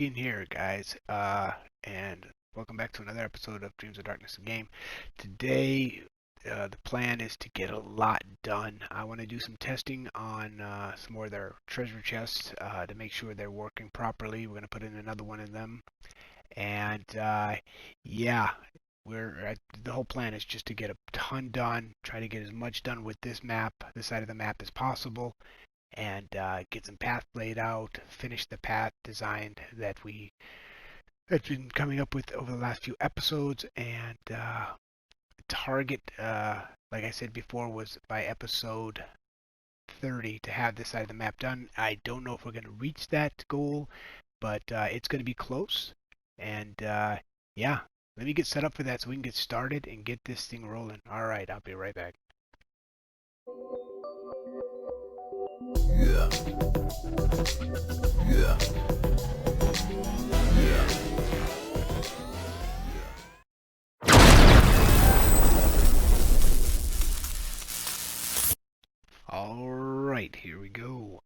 In here, guys, and welcome back to another episode of Dreams of Darkness the game. Today, the plan is to get a lot done. I want to do some testing on some more of their treasure chests to make sure they're working properly. We're going to put in another one in them, and yeah, the whole plan is just to get a ton done. Try to get as much done with this side of the map as possible, and get some paths laid out, finish the path design that we have been coming up with over the last few episodes, and target, like I said before, was by episode 30 to have this side of the map done. I don't know if we're going to reach that goal, but it's going to be close, and yeah, let me get set up for that so we can get started and get this thing rolling. All right, I'll be right back. Yeah. Yeah. All right, here we go.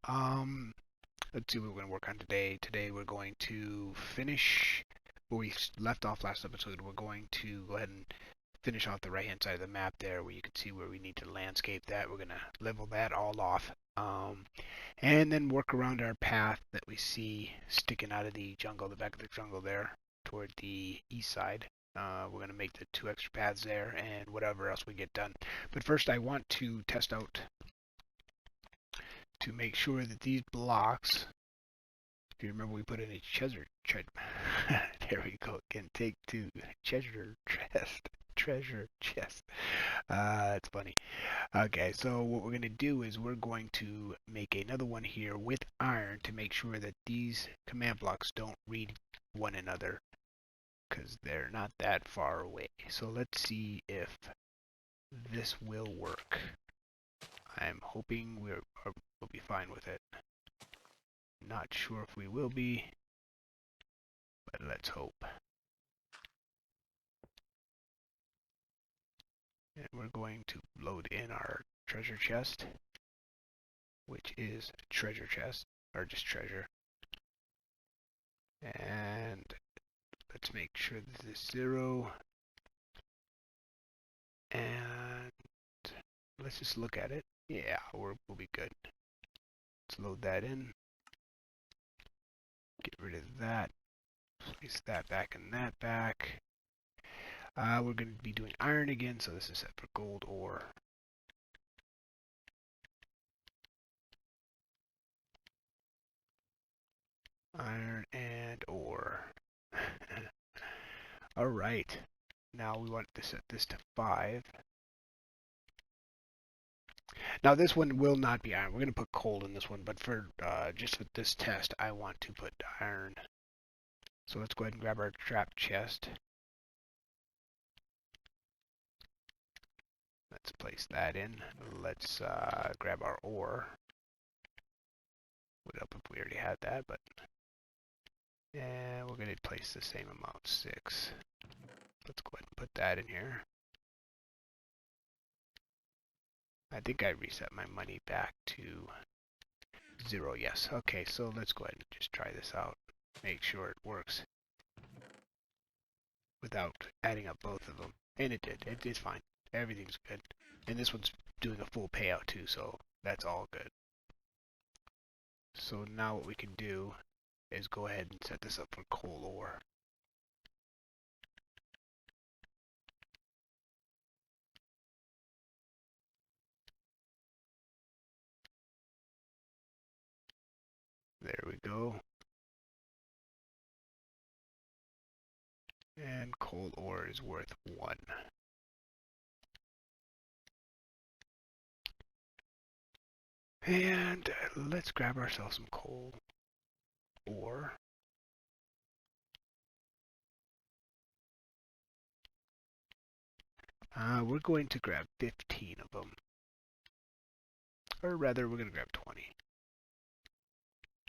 Let's see what we're going to work on today. Today we're going to finish where we left off last episode. We're going to go ahead and finish off the right-hand side of the map there, where you can see where we need to landscape that. We're going to level that all off, and then work around our path that we see sticking out of the jungle, the back of the jungle there, toward the east side. We're going to make the 2 extra paths there and whatever else we get done. But first I want to test out to make sure that these blocks, if you remember, we put in a there we go again, take 2, treasure chest. It's funny. Okay, so what we're going to do is we're going to make another one here with iron to make sure that these command blocks don't read one another, because they're not that far away. So let's see if this will work. I'm hoping we'll be fine with it. Not sure if we will be, but let's hope. And we're going to load in our treasure chest, which is treasure chest, or just treasure. And let's make sure this is 0. And let's just look at it. Yeah, we'll be good. Let's load that in. Get rid of that. Place that back and that back. We're going to be doing iron again, so this is set for gold ore. Iron and ore. Alright. Now we want to set this to 5. Now this one will not be iron. We're going to put coal in this one, but for just with this test, I want to put iron. So let's go ahead and grab our trap chest. Let's place that in. Let's grab our ore. Would help if we already had that, but we're going to place the same amount, 6. Let's go ahead and put that in here. I think I reset my money back to 0. Yes. Okay, so let's go ahead and just try this out. Make sure it works without adding up both of them. And it did. It's fine. Everything's good. And this one's doing a full payout too, so that's all good. So now what we can do is go ahead and set this up for coal ore. There we go. And coal ore is worth 1. And let's grab ourselves some coal ore. We're going to grab 15 of them. Or rather, we're going to grab 20.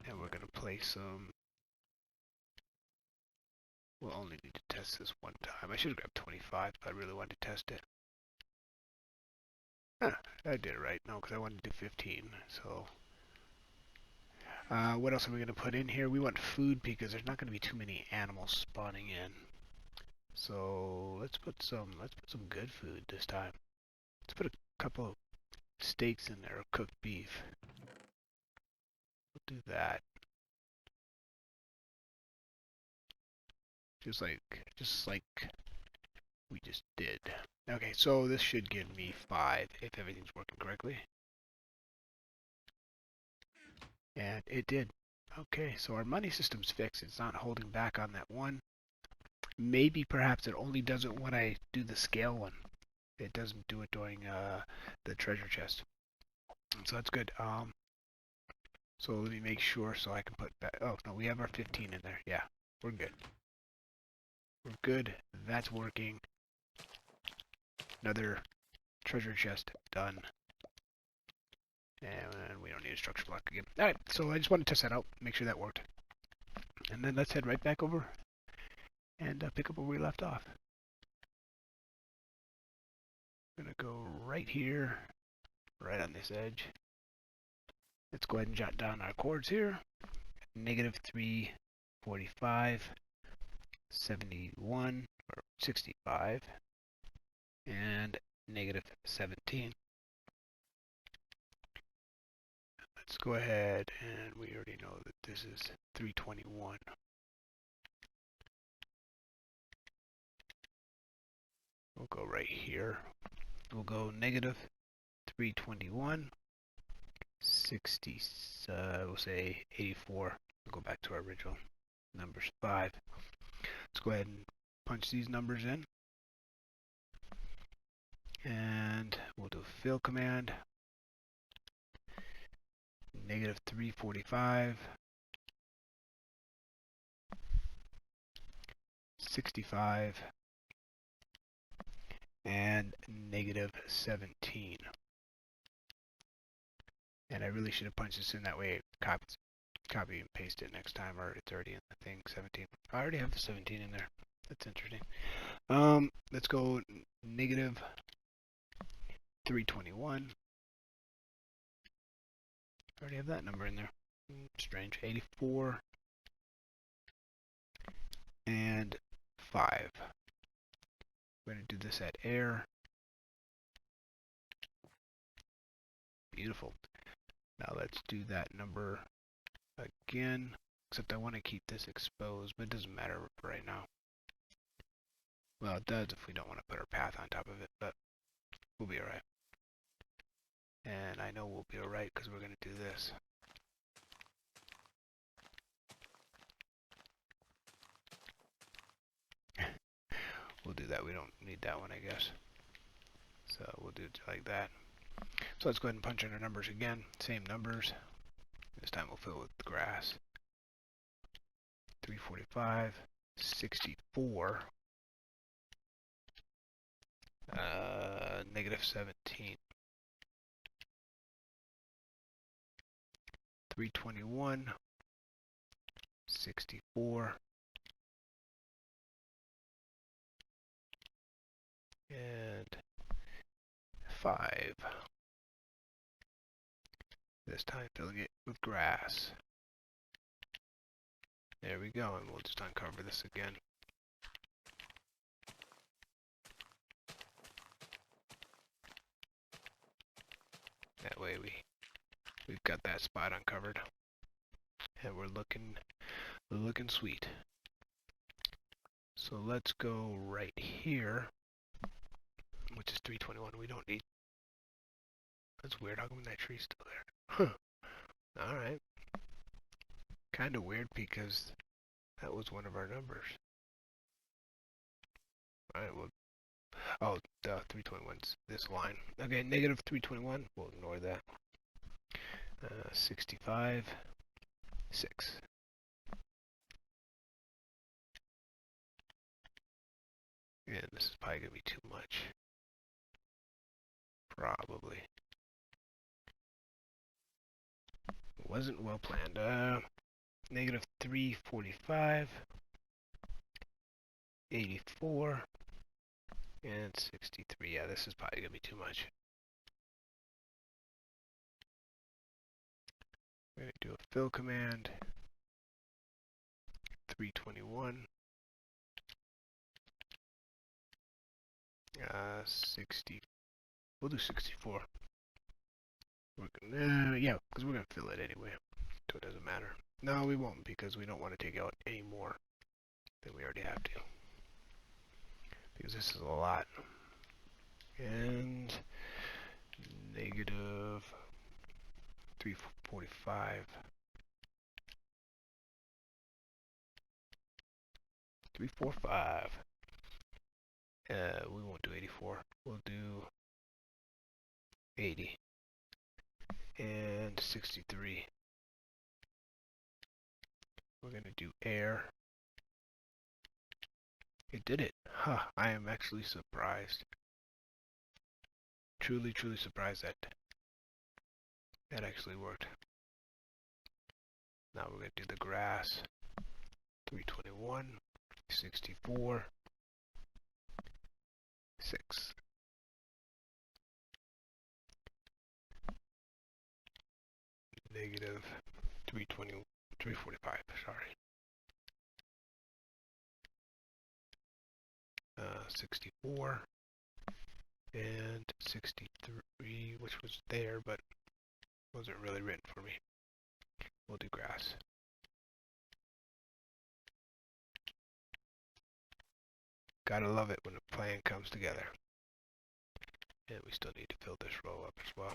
And we're going to place some. We'll only need to test this one time. I should have grabbed 25, but I really wanted to test it. Huh, I did it right. No, because I wanted to do 15. So What else are we going to put in here? We want food because there's not going to be too many animals spawning in. So let's put some good food this time. Let's put a couple of steaks in there, cooked beef. We'll do that. Just like we just did. Okay, so this should give me 5 if everything's working correctly. And it did. Okay, so our money system's fixed. It's not holding back on that one. Maybe perhaps it only does it when I do the scale one. It doesn't do it during the treasure chest. So that's good. So let me make sure so I can put back. Oh, no, we have our 15 in there. Yeah, we're good. We're good. That's working. Another treasure chest done. And we don't need a structure block again. Alright, so I just want to test that out, make sure that worked. And then let's head right back over and pick up where we left off. I'm going to go right here, right on this edge. Let's go ahead and jot down our chords here. Negative 345, 71, or 65, and negative 17. Let's go ahead, and we already know that this is 321. We'll go right here. We'll go negative 321, 60, we'll say 84. We'll go back to our original numbers 5. Let's go ahead and punch these numbers in. And we'll do a fill command. Negative 345, 65, and negative 17. And I really should have punched this in that way. Copy and paste it next time, or it's already in the thing. 17. I already have the 17 in there. That's interesting. Let's go negative 321. I already have that number in there. Strange. 84 and 5. We're going to do this at air. Beautiful. Now let's do that number again, except I want to keep this exposed, but it doesn't matter for right now. Well, it does if we don't want to put our path on top of it, but we'll be alright. And I know we'll be alright because we're going to do this. We'll do that. We don't need that one, I guess. So we'll do it like that. So let's go ahead and punch in our numbers again. Same numbers. This time we'll fill it with grass. 345, 64, negative 17. 321, 64, and 5. This time filling it with grass. There we go, and we'll just uncover this again. That way we've got that spot uncovered. And we're looking sweet. So let's go right here, which is 321. We don't need. That's weird. How come that tree's still there? Huh. Alright. Kind of weird because that was one of our numbers. Alright, well. Oh, the 321's this line. Okay, negative 321. We'll ignore that. 65, 6. Yeah, this is probably going to be too much. Probably. Wasn't well planned. Negative 345, 84, and 63. Yeah, this is probably going to be too much. We're going to do a fill command, 321, 60. We'll do 64. We're gonna, yeah, because we're going to fill it anyway, so it doesn't matter. No, we won't, because we don't want to take out any more than we already have to, because this is a lot. And negative 345. 345. We won't do 84. We'll do 80. And 63. We're going to do air. It did it. Huh, I am actually surprised. Truly, truly surprised that that actually worked. Now we're going to do the grass. 321, 64, 6. Negative 320, 345, sorry. 64 and 63, which was there, but wasn't really written for me. We'll do grass. Gotta love it when a plan comes together. And we still need to fill this row up as well.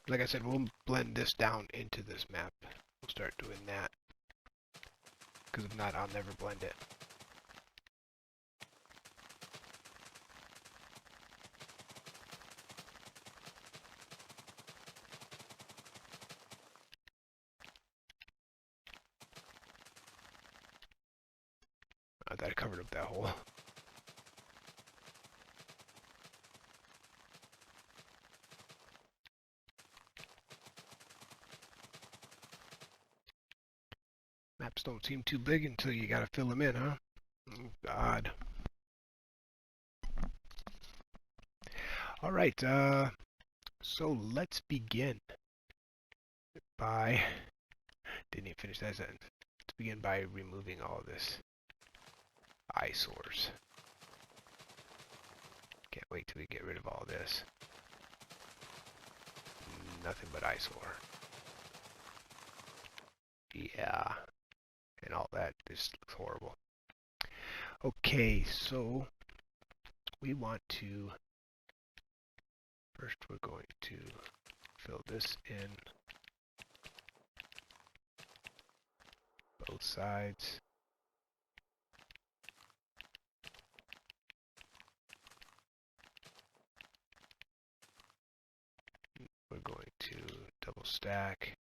Like I said, we'll blend this down into this map. We'll start doing that. Because if not, I'll never blend it. I thought I covered up that hole. Maps don't seem too big until you gotta fill them in, huh? Oh, God. Alright, so let's begin by... Didn't even finish that sentence. Let's begin by removing all of this eyesores. Can't wait till we get rid of all this. Nothing but eyesore. Yeah. And all that just looks horrible. Okay, so we want to... First we're going to fill this in both sides. We're going to double stack.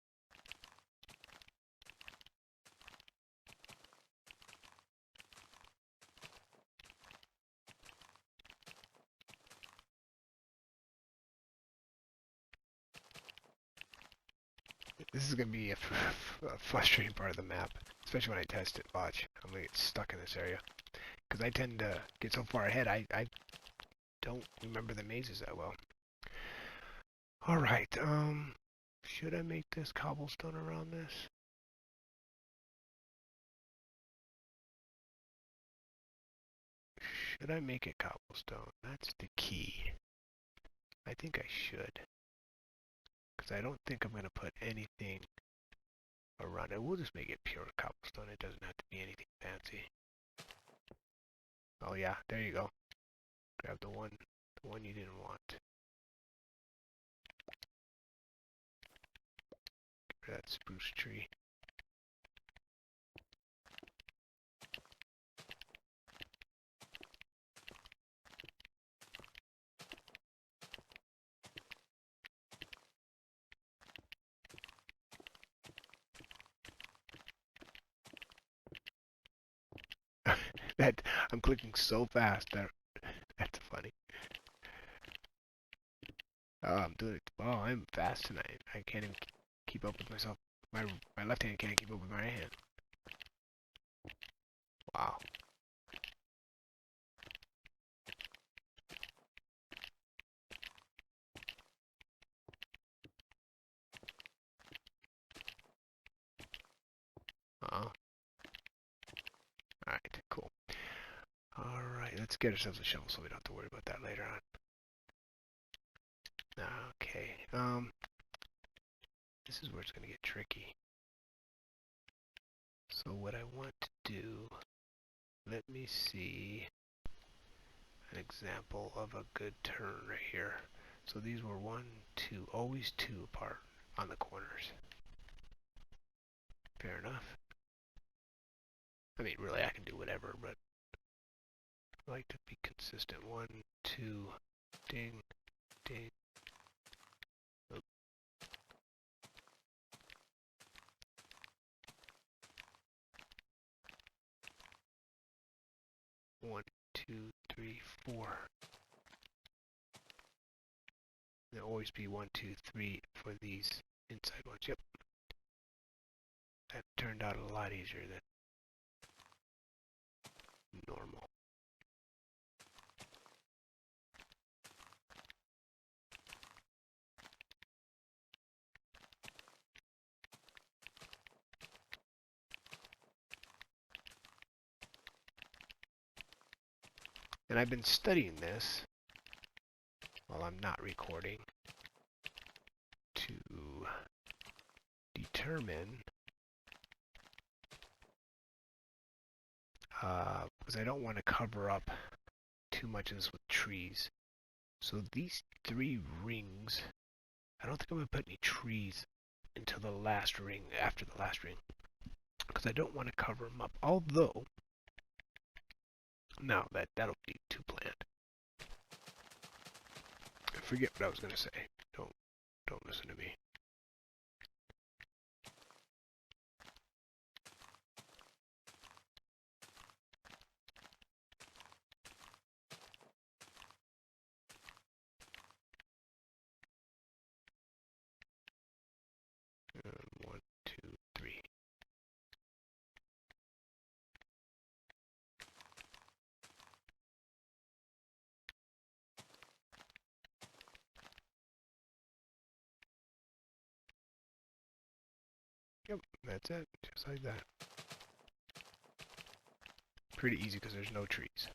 This is going to be a frustrating part of the map, especially when I test it. Watch, I'm going to get stuck in this area. Because I tend to get so far ahead, I don't remember the mazes that well. Alright, should I make this cobblestone around this? Should I make it cobblestone? That's the key. I think I should. Because I don't think I'm going to put anything around it. We'll just make it pure cobblestone. It doesn't have to be anything fancy. Oh yeah, there you go. Grab the one you didn't want. Get rid of that spruce tree. That I'm clicking so fast that that's funny. Oh, I'm doing it. Oh, I'm fast tonight. I can't even keep up with myself. My left hand can't keep up with my right hand. Wow. Let's get ourselves a shovel so we don't have to worry about that later on. Okay. This is where it's going to get tricky. So what I want to do, let me see an example of a good turn right here. So these were 1, 2, always 2 apart on the corners. Fair enough. I mean, really, I can do whatever, but I like to be consistent. 1, 2, ding, ding. Oop. 1, 2, 3, 4. There'll always be 1, 2, 3 for these inside ones. Yep. That turned out a lot easier than normal. And I've been studying this while I'm not recording to determine, because I don't want to cover up too much of this with trees. So these 3 rings, I don't think I'm going to put any trees until the last ring, after the last ring, because I don't want to cover them up. Although, no, that'll be too bland. I forget what I was going to say. Don't listen to me. One, two, three. Yep, that's it. Just like that. Pretty easy because there's no trees.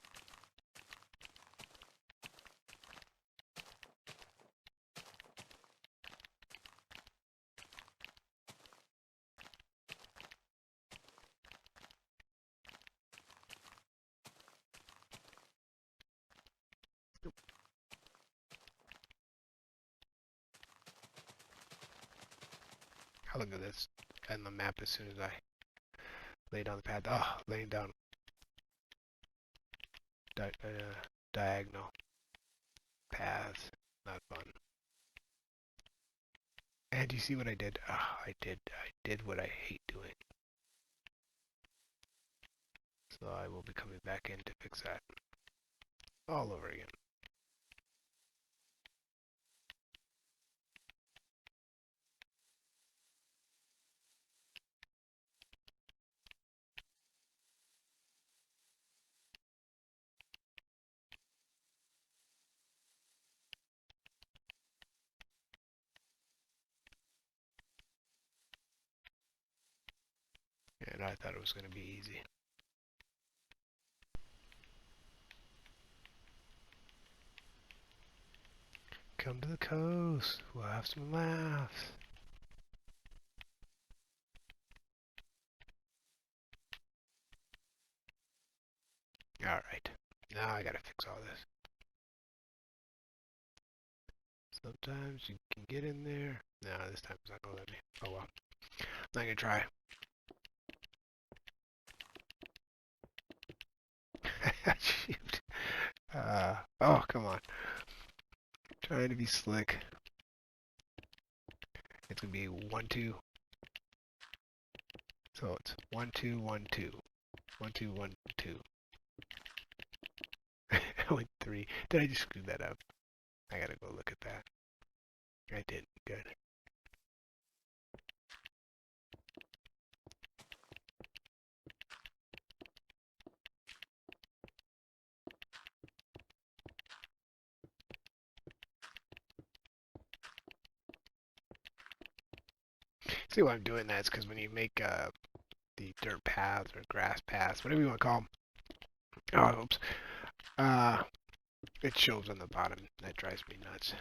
I'll look at this and the map as soon as I lay down the path. Oh, laying down diagonal paths. Not fun. And you see what I did? Oh, I did what I hate doing. So I will be coming back in to fix that all over again. And I thought it was going to be easy. Come to the coast. We'll have some laughs. Alright. Now I gotta fix all this. Sometimes you can get in there. No, this time it's not gonna let me. Oh well. I'm not gonna try. Shoot. Oh, come on. Trying to be slick. It's gonna be 1, 2. So it's 1, 2, 1, 2. 1, 2, 1, 2. I went 3. Did I just screw that up? I gotta go look at that. I did. Good. See why I'm doing that is because when you make the dirt paths or grass paths, whatever you want to call them. Oh, oops. Uh, it shows on the bottom. That drives me nuts.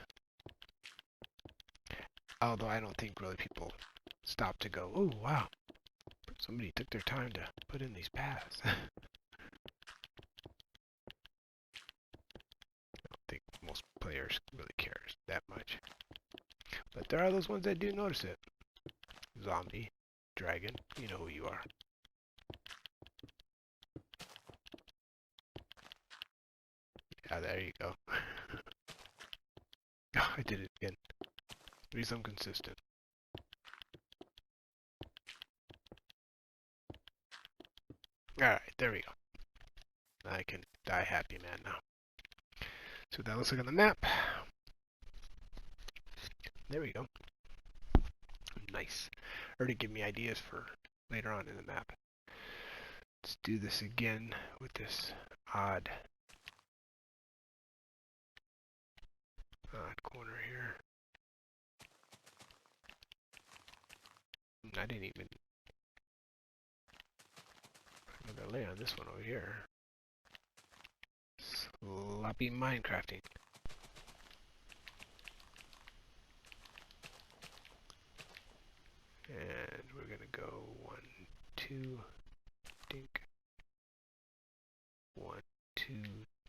Although I don't think really people stop to go, oh wow, somebody took their time to put in these paths. I don't think most players really cares that much. But there are those ones that do notice it. Zombie, dragon, you know who you are. Yeah, there you go. Oh, I did it again. At least I'm consistent. Alright, there we go. I can die happy man now. So that looks like on the map. There we go. Nice. Already give me ideas for later on in the map. Let's do this again with this odd corner here. I didn't even lay on this one over here. Sloppy Minecrafting. And we're gonna go 1, 2, dink. 1, 2,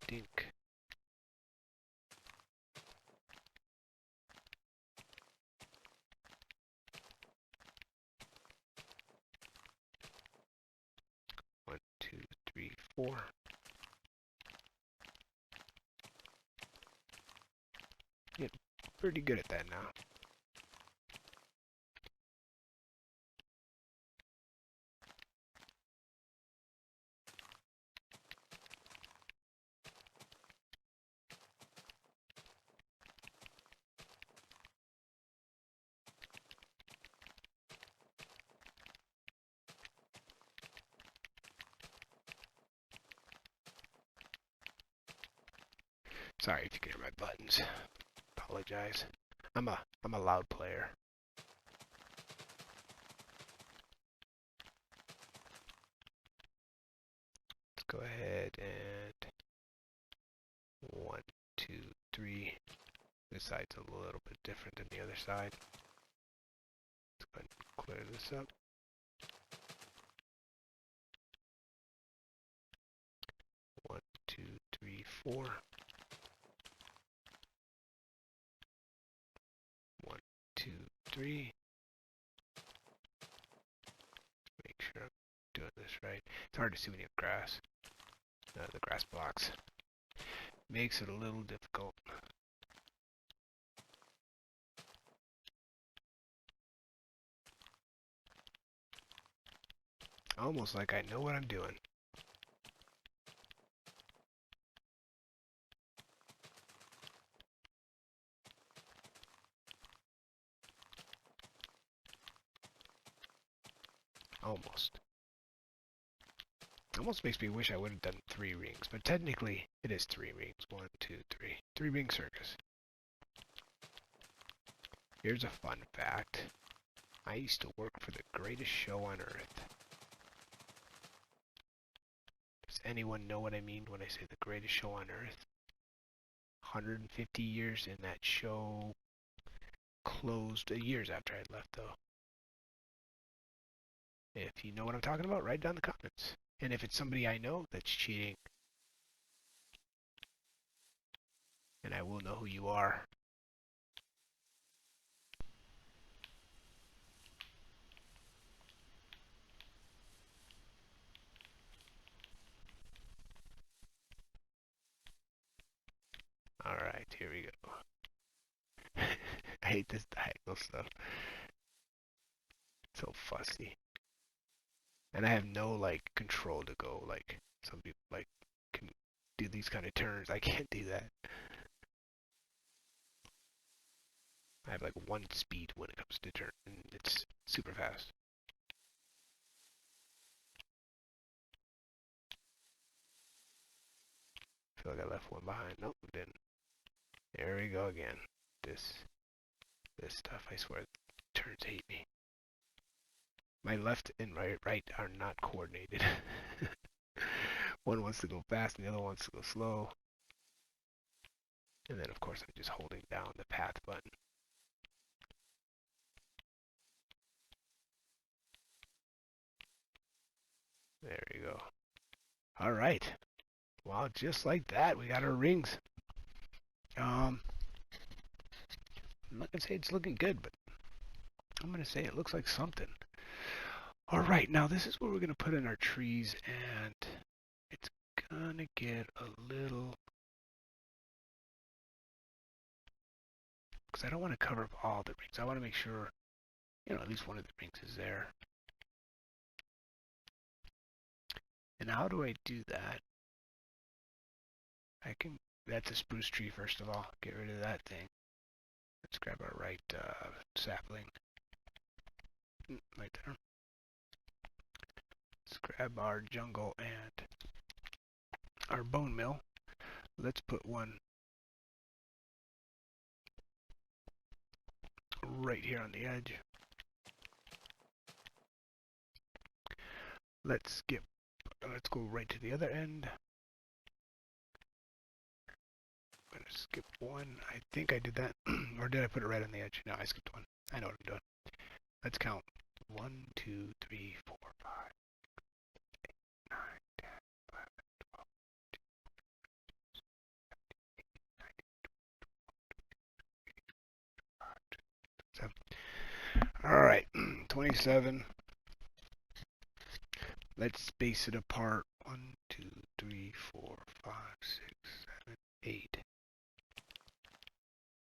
dink. One, two, three, four. Get pretty good at that now. Sorry if you can hear my buttons. Apologize. I'm a loud player. Let's go ahead and 1, 2, 3. This side's a little bit different than the other side. Let's go ahead and clear this up. 1, 2, 3, 4. 1, 2, 3. Make sure I'm doing this right. It's hard to see when you have grass. The grass blocks. Makes it a little difficult. Almost like I know what I'm doing. Almost. Almost makes me wish I would have done 3 rings, but technically it is 3 rings. 1, 2, 3. 3-ring circus. Here's a fun fact. I used to work for the greatest show on earth. Does anyone know what I mean when I say the greatest show on earth? 150 years, and that show closed years after I left, though. If you know what I'm talking about, write it down in the comments. And if it's somebody I know that's cheating, and I will know who you are. Alright, here we go. I hate this diagonal stuff. It's so fussy. And I have no, like, control to go, like, some people, like, can do these kind of turns. I can't do that. I have, like, 1 speed when it comes to turn, and it's super fast. I feel like I left one behind. Nope, didn't. There we go again. This stuff, I swear, turns hate me. My left and right are not coordinated. One wants to go fast and the other wants to go slow. And then of course I'm just holding down the path button. There you go. All right. Wow, just like that, we got our rings. I'm not gonna say it's looking good, but I'm gonna say it looks like something. All right, now this is where we're gonna put in our trees, and it's gonna get a little, because I don't want to cover up all the rings. I want to make sure, at least one of the rings is there. And how do I do that? That's a spruce tree, first of all. Get rid of that thing. Let's grab our right sapling. Right there. Let's grab our jungle and our bone mill. Let's put one right here on the edge. Let's go right to the other end. I'm gonna skip one. I think I did that. Or did I put it right on the edge? No, I skipped one. I know what I'm doing. Let's count. 1, 2, 3, 4, 5, 8, 9, 10, 11, 12, 13, 14, 15, 16, 17. Alright, 27. Let's space it apart. 1, 2, 3, 4, 5, 6, 7, 8.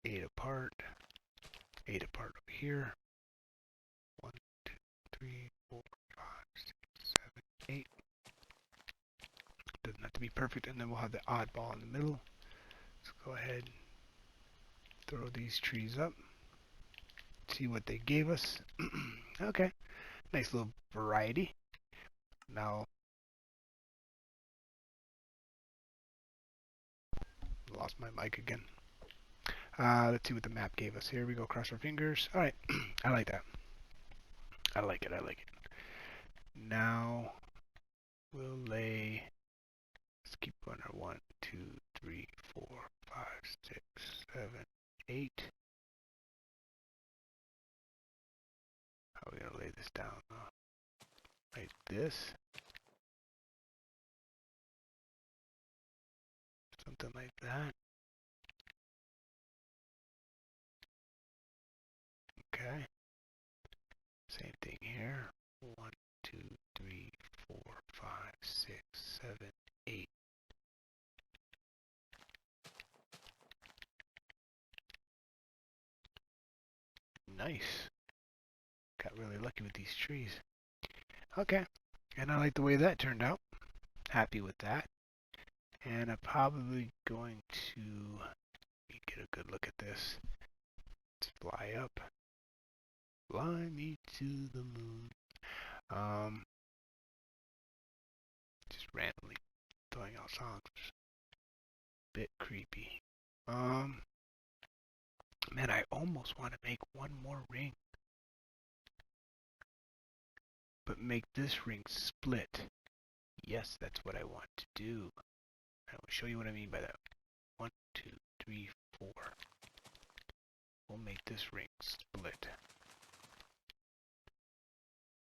8 apart. 8 apart over here. 1, 2, 3, 4, 5, 6, 7, 8. Doesn't have to be perfect, and then we'll have the oddball in the middle. Let's go ahead and throw these trees up. See what they gave us. Okay, nice little variety. Now, lost my mic again. Let's see what the map gave us. Here we go, cross our fingers. All right, I like that. I like it. Now, we'll lay, let's keep going our 1, 2, 3, 4, 5, 6, 7, 8. How are we going to lay this down? Like this. Something like that. Okay. Same thing here. 1, 2, 3, 4, 5, 6, 7, 8. Nice. Got really lucky with these trees. Okay. And I like the way that turned out. Happy with that. And I'm probably going to get a good look at this. Let's fly up. Fly me to the moon. Just randomly throwing out songs. Bit creepy. Man, I almost want to make one more ring. But make this ring split. Yes, that's what I want to do. I will show you what I mean by that. 1, 2, 3, 4. We'll make this ring split.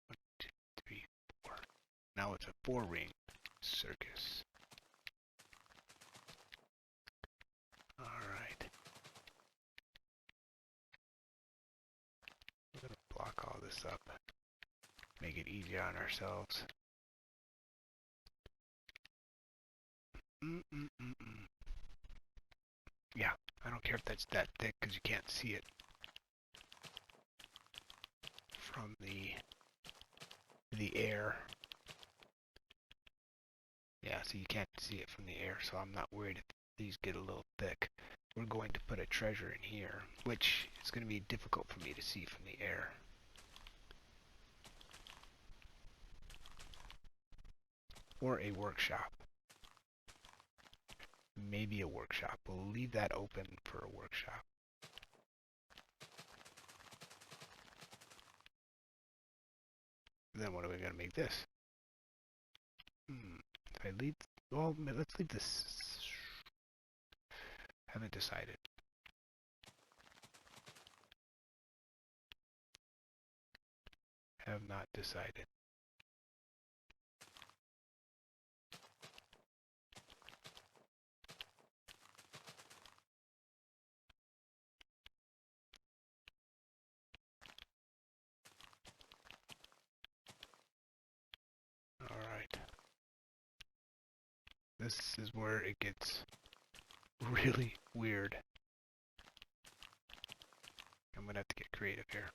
1, 2, 3, 4. Now it's a 4-ring circus. Alright. We're going to block all this up. Make it easier on ourselves. Yeah, I don't care if that's that thick because you can't see it from the air. Yeah, so you can't see it from the air, so I'm not worried if these get a little thick. We're going to put a treasure in here, which is going to be difficult for me to see from the air. Or a workshop. Maybe a workshop. We'll leave that open for a workshop. Then what are we going to make this? If I leave, well, let's leave this. Haven't decided. Have not decided. All right. This is where it gets really weird. I'm gonna have to get creative here.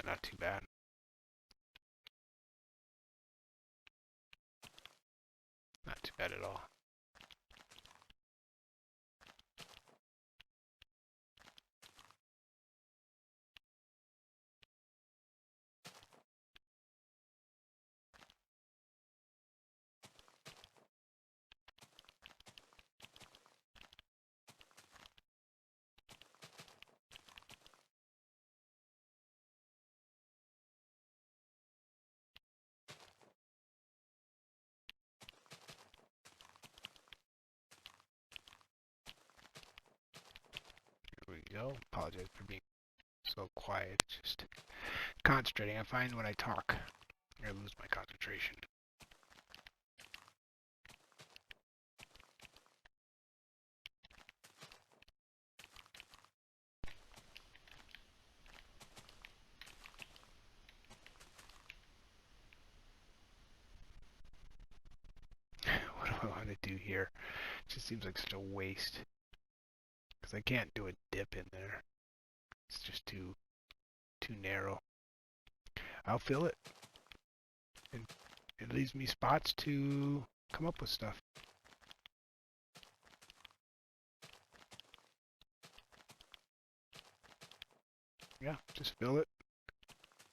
Not too bad. Not too bad at all. Here we go. Apologize for being so quiet. It's just concentrating. I find when I talk, I lose my concentration. What do I want to do here? It just seems like such a waste. Because I can't do a dip in there. It's just too narrow. I'll fill it. And it leaves me spots to come up with stuff. Yeah, just fill it.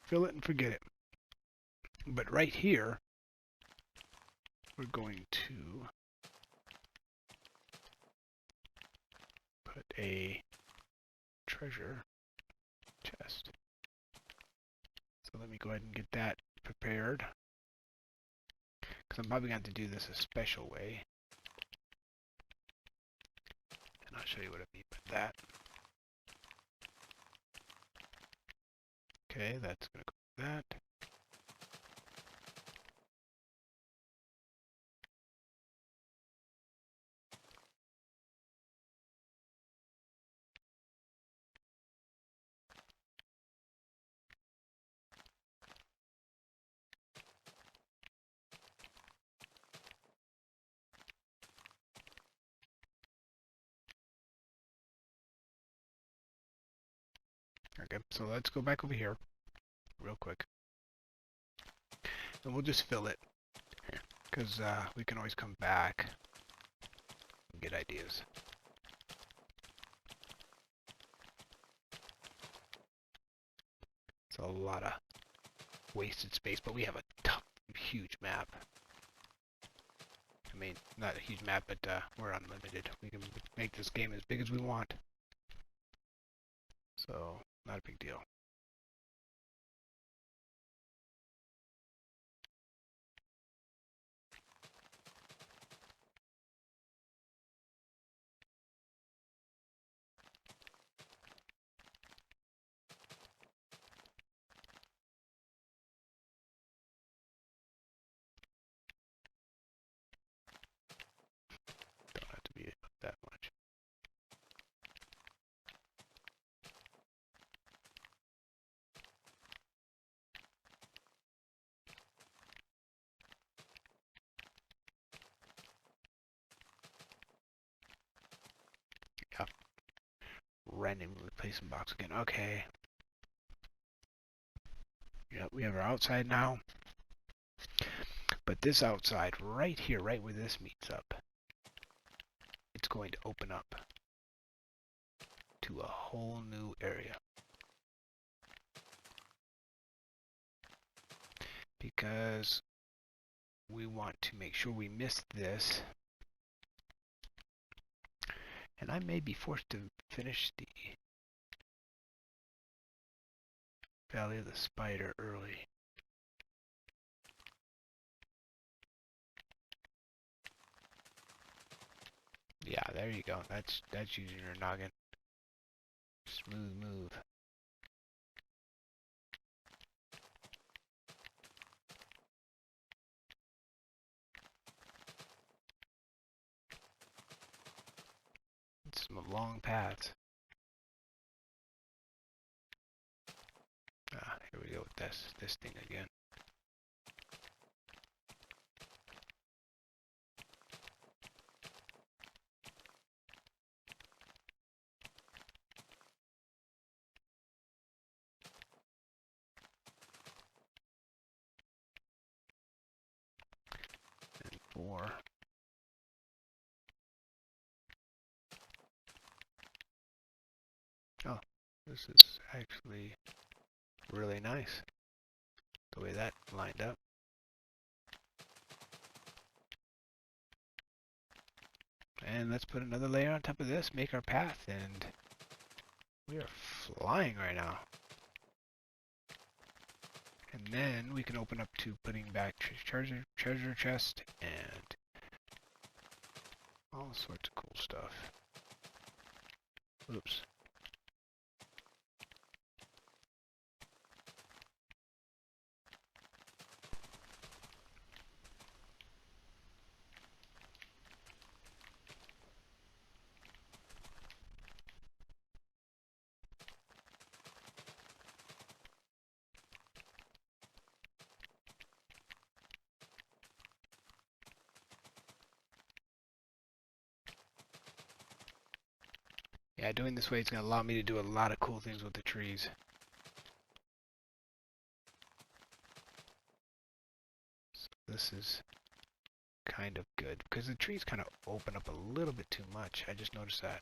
Fill it and forget it. But right here, we're going to put a treasure chest. So let me go ahead and get that prepared. Because I'm probably going to have to do this a special way. And I'll show you what I mean by that. Okay, that's going to go like that. Okay, so let's go back over here real quick. And we'll just fill it. Because we can always come back and get ideas. It's a lot of wasted space, but we have a huge map. I mean, not a huge map, but we're unlimited. We can make this game as big as we want. So, not a big deal. Don't have to be that much. Yeah. Randomly replacing box again. Okay. Yeah, we have our outside now. But this outside, right here, right where this meets up, it's going to open up to a whole new area. because we want to make sure we miss this. And I may be forced to finish the Valley of the Spider early. Yeah, there you go. That's using your noggin. Smooth move. It's some long paths. Ah, here we go with this thing again. And 4. Oh, this is actually really nice, the way that lined up. And let's put another layer on top of this, make our path, and we are flying right now. And then we can open up to putting back treasure chest and all sorts of cool stuff. Oops. Yeah, doing this way is going to allow me to do a lot of cool things with the trees. So this is kind of good, because the trees kind of open up a little bit too much. I just noticed that.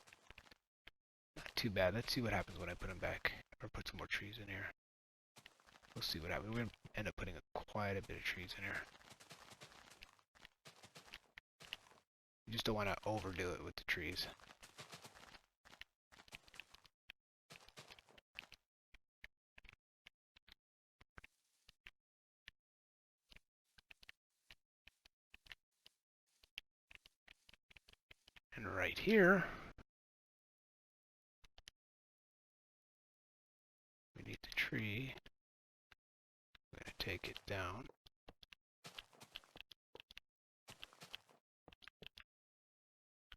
Not too bad. Let's see what happens when I put them back, or put some more trees in here. We'll see what happens. We're going to end up putting quite a bit of trees in here. You just don't want to overdo it with the trees. And right here, we need the tree. I'm going to take it down.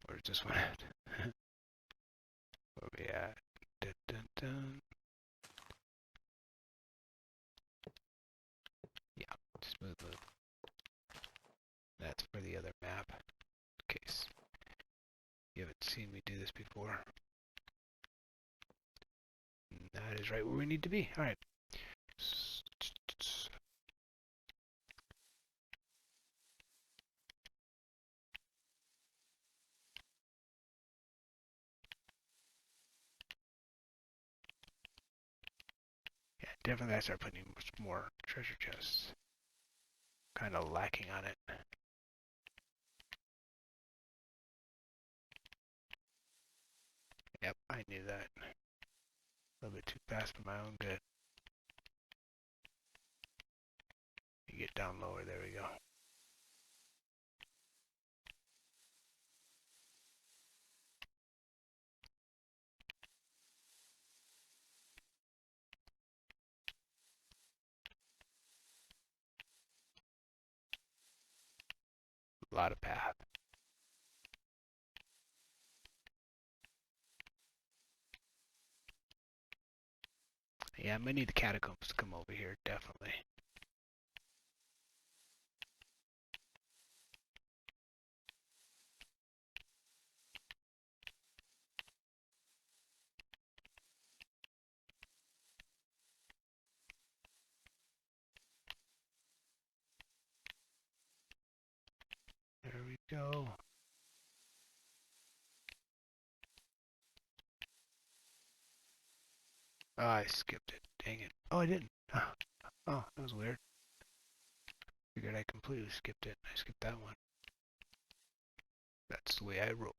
Where's this one at? Where we at? Dun, dun, dun. Yeah, smooth move. That's for the other map. In case you haven't seen me do this before. And that is right where we need to be. Alright. Yeah, definitely I start putting much more treasure chests. Kind of lacking on it. Yep, I knew that. A little bit too fast for my own good. You get down lower, there we go. A lot of path. Yeah, I'm gonna need the catacombs to come over here, definitely. There we go. Oh, I skipped it. Dang it. Oh, I didn't. Oh, that was weird. Figured I completely skipped it. I skipped that one. That's the way I roll.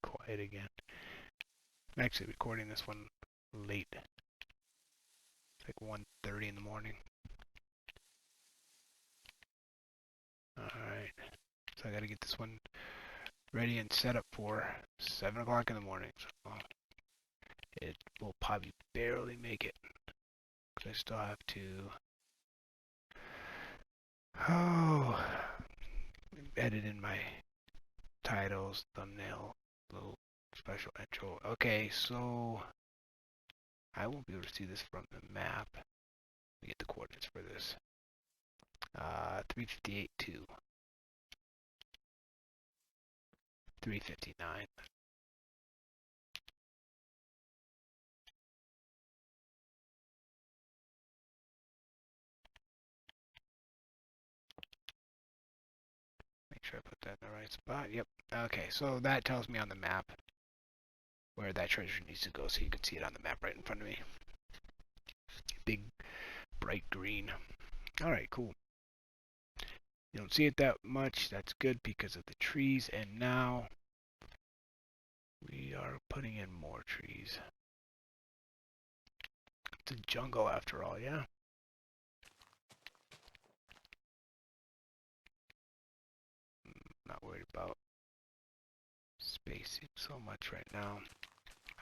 Quiet again. I'm actually recording this one late. It's like 1:30 in the morning. Alright. So I gotta get this one ready and set up for 7 o'clock in the morning. So it will probably barely make it. Because I still have to edit in my titles, thumbnail, little special intro. Okay, so I won't be able to see this from the map. Let me get the coordinates for this. 358 to 359. Make sure I put that in the right spot. Yep. Okay, so that tells me on the map where that treasure needs to go, so you can see it on the map right in front of me. Big, bright green. Alright, cool. You don't see it that much. That's good because of the trees. And now we are putting in more trees. It's a jungle after all, yeah? Not worried about spacing so much right now.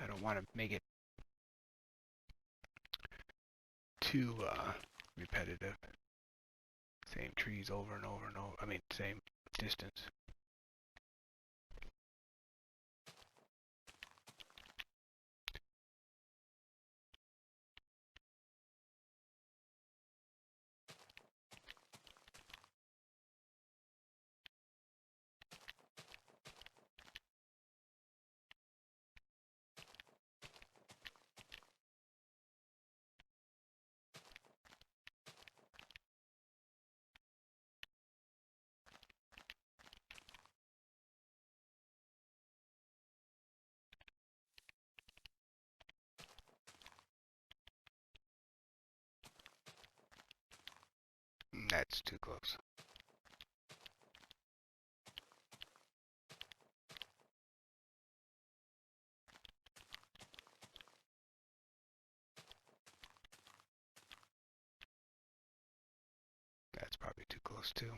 I don't want to make it too repetitive. Same trees over and over and over. I mean, same distance. That's too close. That's probably too close too.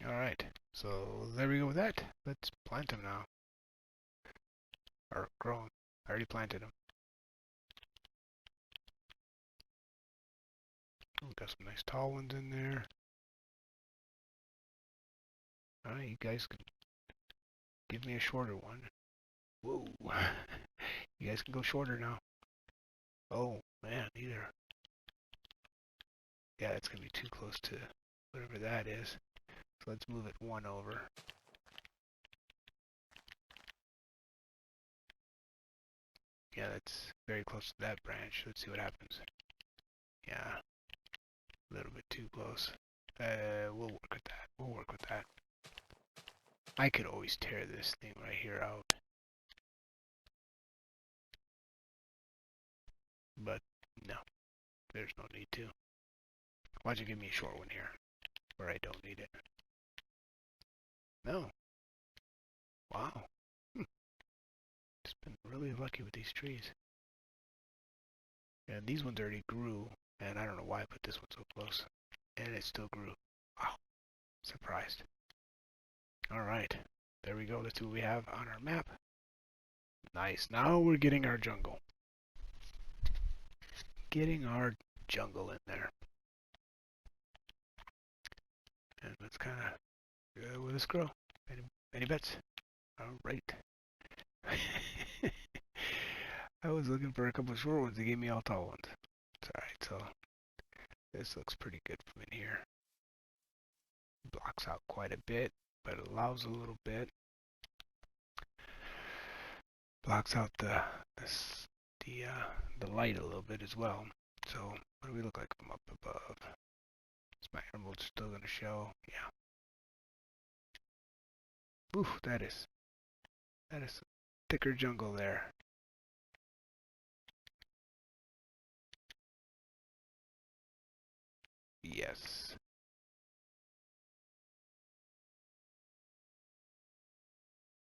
Alright, so there we go with that. Let's plant them now. Or grow them. I already planted them. Got some nice tall ones in there. Alright, you guys can give me a shorter one. Whoa. You guys can go shorter now. Oh, man, either. Yeah, it's going to be too close to whatever that is. So let's move it one over. Yeah, that's very close to that branch. Let's see what happens. Yeah, a little bit too close. We'll work with that. We'll work with that. I could always tear this thing right here out. but no, there's no need to. Why'd you give me a short one here, where I don't need it? No. Wow. Just been really lucky with these trees. And these ones already grew, and I don't know why I put this one so close. And it still grew. Wow. Surprised. Alright. There we go. Let's see what we have on our map. Nice. Now we're getting our jungle. Getting our jungle in there. And let's kind of go with this grow. Any bets? Alright. I was looking for a couple of short ones. They gave me all tall ones. It's alright, so this looks pretty good from in here. Blocks out quite a bit, but it allows a little bit. Blocks out the light a little bit as well. So what do we look like from up above? Is my emerald still gonna show? Yeah. Oof, that is thicker jungle there. Yes.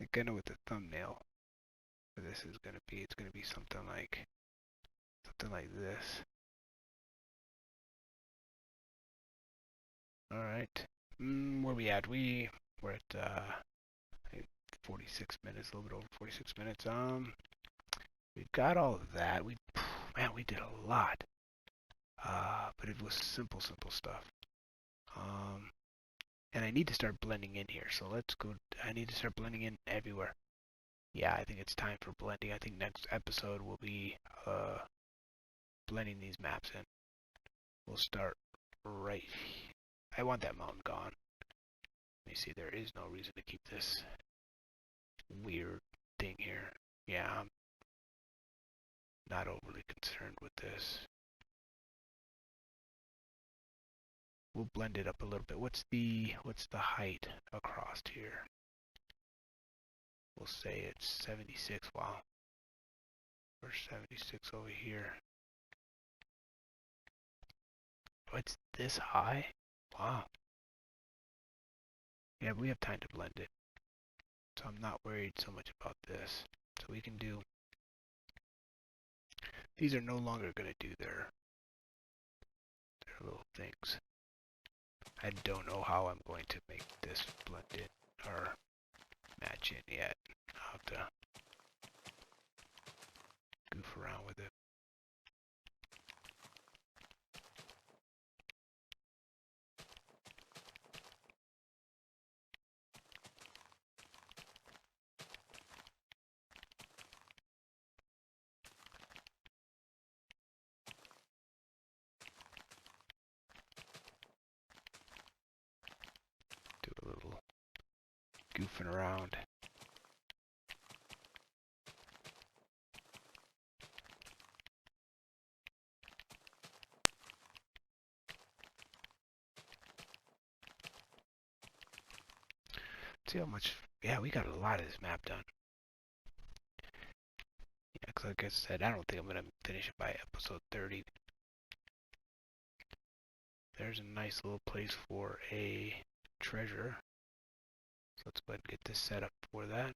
I think I know what the thumbnail for this is gonna be. It's gonna be something like this. All right. Where we at? We're at I think 46 minutes, a little bit over 46 minutes. We've got all of that. Man, we did a lot. But it was simple stuff. And I need to start blending in here. So let's go. I need to start blending in everywhere. Yeah, I think it's time for blending. I think next episode will be blending these maps in. We'll start right. I want that mountain gone. Let me see. There is no reason to keep this weird thing here. Yeah, I'm not overly concerned with this. We'll blend it up a little bit. What's the height across here? We'll say it's 76. Wow. Or 76 over here. Oh, it's this high? Wow. Yeah, we have time to blend it. So I'm not worried so much about this. So we can do... These are no longer going to do their little things. I don't know how I'm going to make this blend in or match in yet. I'll have to goof around with it. Do a little goofing around. See how much... Yeah, we got a lot of this map done. Yeah, 'cause like I said, I don't think I'm going to finish it by episode 30. There's a nice little place for a treasure. So let's go ahead and get this set up for that.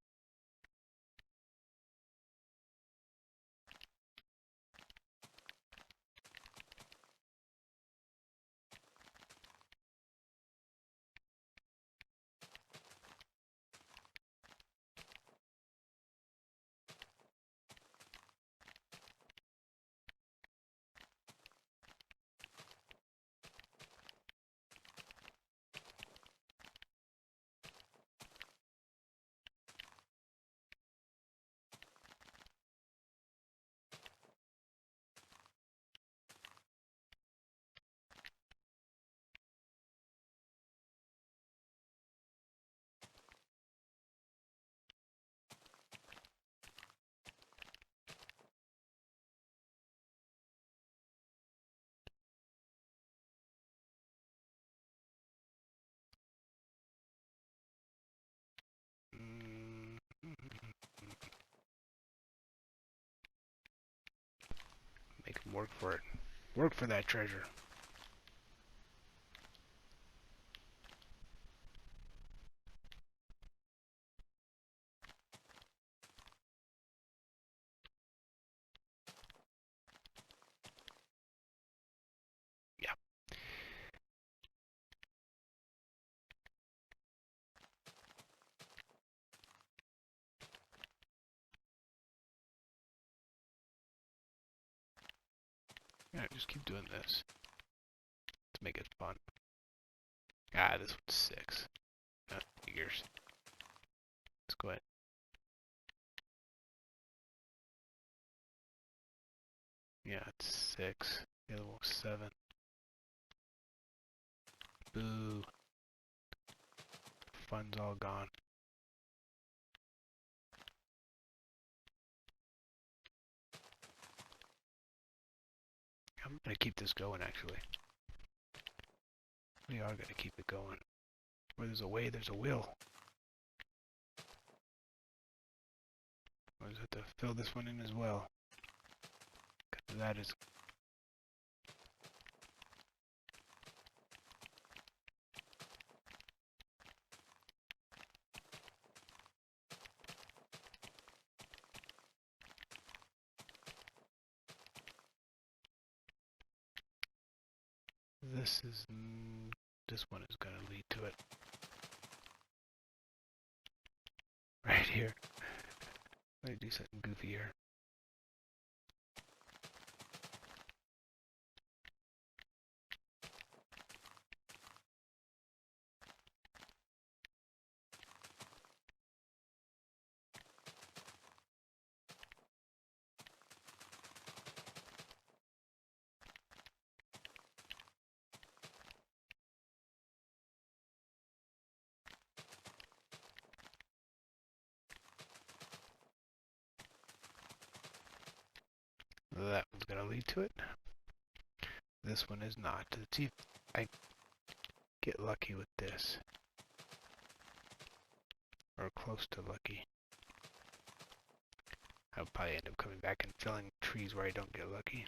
work for it. Work for that treasure. Yeah. Yeah, just keep doing this to make it fun. Ah, this one's 6. That figures. Let's go ahead. Yeah, it's 6. The other one was 7. Boo. Fun's all gone. I'm gonna keep this going, actually. We are gonna keep it going. Where there's a way, there's a will. We'll just have to fill this one in as well. 'Cause that is... This is... This one is gonna lead to it. Right here. Let me do something goofy here. That one's gonna lead to it. This one is not. Let's see if I get lucky with this. Or close to lucky. I'll probably end up coming back and filling trees where I don't get lucky.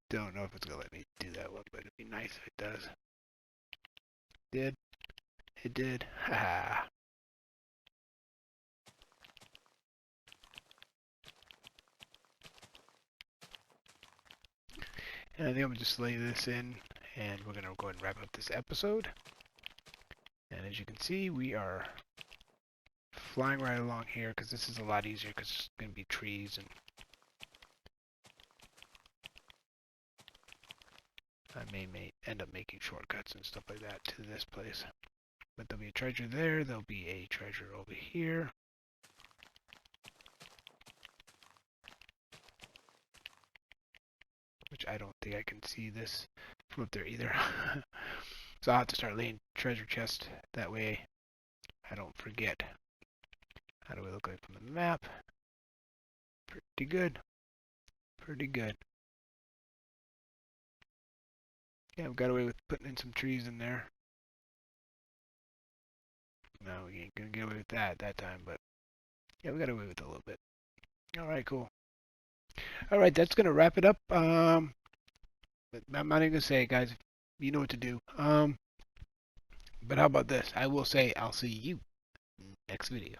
Don't know if it's gonna let me do that one, but it'd be nice if it does. Did. It did. Haha. And I think I'm gonna just lay this in, and we're gonna go ahead and wrap up this episode. And as you can see, we are flying right along here, because this is a lot easier, because it's gonna be trees, and I may end up making shortcuts and stuff like that to this place. But there'll be a treasure there, there'll be a treasure over here. Which I don't think I can see this from up there either. So I'll have to start laying treasure chests, that way I don't forget. How do we look like from the map? Pretty good. Pretty good. Yeah, we got away with putting in some trees in there. No, we ain't gonna get away with that time, but yeah, we got away with it a little bit. Alright, cool. Alright, that's gonna wrap it up. But I'm not even gonna say it, guys. You know what to do. But how about this? I will say I'll see you next video.